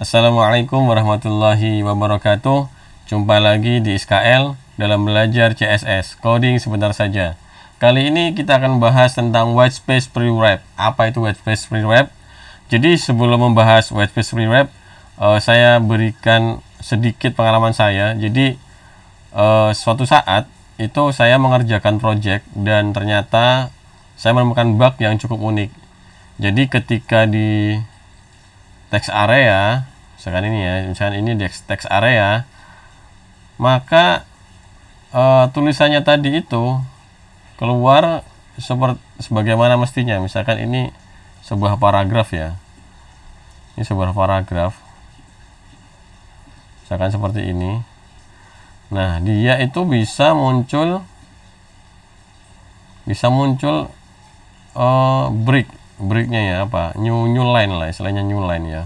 Assalamualaikum warahmatullahi wabarakatuh. Jumpa lagi di SKL dalam belajar CSS, coding sebentar saja. Kali ini kita akan bahas tentang whitespace pre-wrap. Apa itu whitespace pre-wrap? Jadi sebelum membahas whitespace pre-wrap, saya berikan sedikit pengalaman saya. Jadi suatu saat itu saya mengerjakan project dan ternyata saya menemukan bug yang cukup unik. Jadi ketika di text area, misalkan ini ya, misalkan ini text area, maka tulisannya tadi itu keluar seperti sebagaimana mestinya. Misalkan ini sebuah paragraf ya, ini sebuah paragraf, misalkan seperti ini. Nah, dia itu bisa muncul breaknya ya, apa, new line lah, istilahnya new line ya.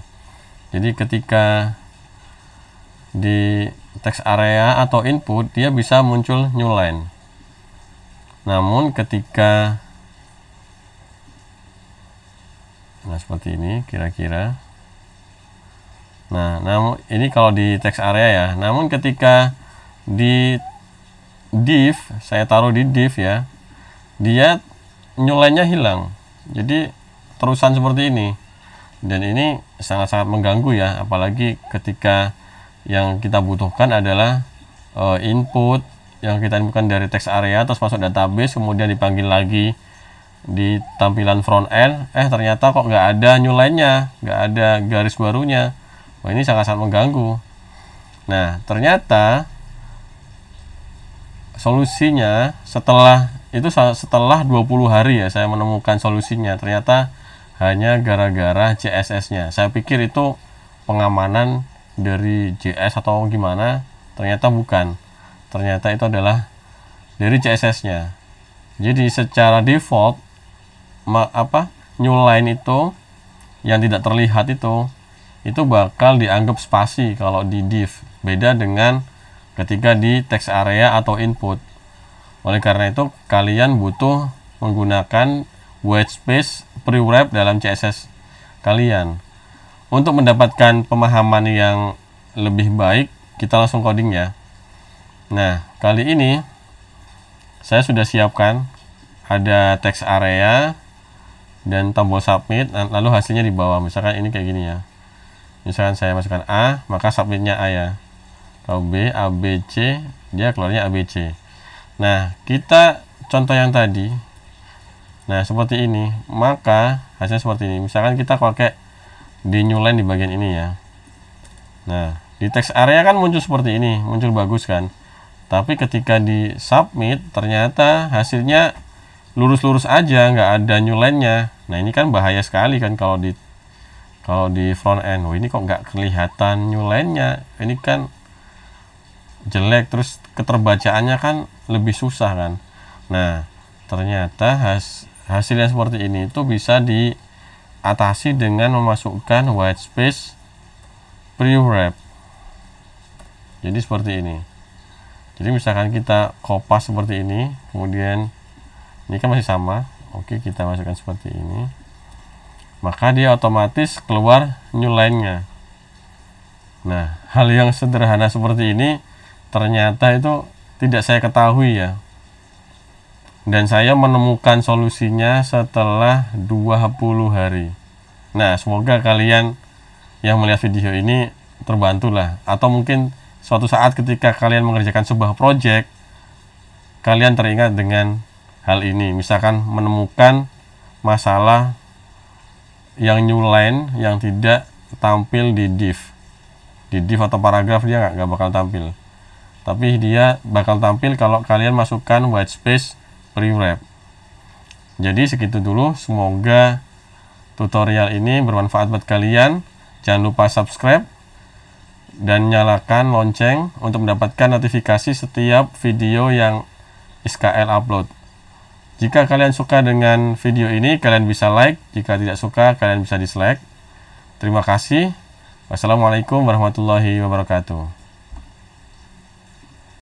Jadi ketika di text area atau input dia bisa muncul new line. Namun ketika seperti ini kira-kira. Nah, namun ini kalau di text area ya. Namun ketika di div, saya taruh di div ya, dia new line-nya hilang. Jadi terusan seperti ini. Dan ini sangat-sangat mengganggu ya, apalagi ketika yang kita butuhkan adalah input yang kita inputkan dari text area terus masuk database, kemudian dipanggil lagi di tampilan front end, ternyata kok nggak ada new line-nya, nggak ada garis barunya. Wah, ini sangat-sangat mengganggu. Nah, ternyata solusinya setelah 20 hari ya saya menemukan solusinya. Ternyata hanya gara-gara CSS-nya. Saya pikir itu pengamanan dari JS atau gimana, ternyata bukan. Ternyata itu adalah dari CSS-nya. Jadi secara default new line itu yang tidak terlihat itu bakal dianggap spasi kalau di div. Beda dengan ketika di text area atau input. Oleh karena itu kalian butuh menggunakan whitespace pre-wrap dalam CSS kalian. Untuk mendapatkan pemahaman yang lebih baik, kita langsung coding ya. Nah, kali ini saya sudah siapkan ada text area dan tombol submit, lalu hasilnya di bawah. Misalkan ini kayak gini ya. Misalkan saya masukkan A, maka submitnya A ya. Kalau B, A, B, C, dia keluarnya A, B, C. Nah, kita contoh yang tadi. Nah, seperti ini. Maka hasilnya seperti ini. Misalkan kita pakai di new line di bagian ini ya. Nah, di text area kan muncul seperti ini, muncul bagus kan. Tapi ketika di submit ternyata hasilnya lurus-lurus aja, nggak ada new line-nya. Nah, ini kan bahaya sekali kan kalau di front end. Oh, ini kok nggak kelihatan new line-nya. Ini kan jelek, terus keterbacaannya kan lebih susah kan. Nah, ternyata hasilnya seperti ini itu bisa diatasi dengan memasukkan whitespace pre-wrap. Jadi seperti ini. Jadi misalkan kita kopas seperti ini, kemudian ini kan masih sama. Oke, kita masukkan seperti ini. Maka dia otomatis keluar new line-nya. Nah, hal yang sederhana seperti ini ternyata itu tidak saya ketahui ya. Dan saya menemukan solusinya setelah 20 hari. Nah, semoga kalian yang melihat video ini terbantulah. Atau mungkin suatu saat ketika kalian mengerjakan sebuah project, kalian teringat dengan hal ini. Misalkan menemukan masalah yang new line yang tidak tampil di div. Di div atau paragraf dia nggak bakal tampil. Tapi dia bakal tampil kalau kalian masukkan whitespace pre-wrap. Jadi segitu dulu, semoga tutorial ini bermanfaat buat kalian. Jangan lupa subscribe dan nyalakan lonceng untuk mendapatkan notifikasi setiap video yang SKL upload. Jika kalian suka dengan video ini, kalian bisa like. Jika tidak suka, kalian bisa dislike. Terima kasih. Wassalamualaikum warahmatullahi wabarakatuh.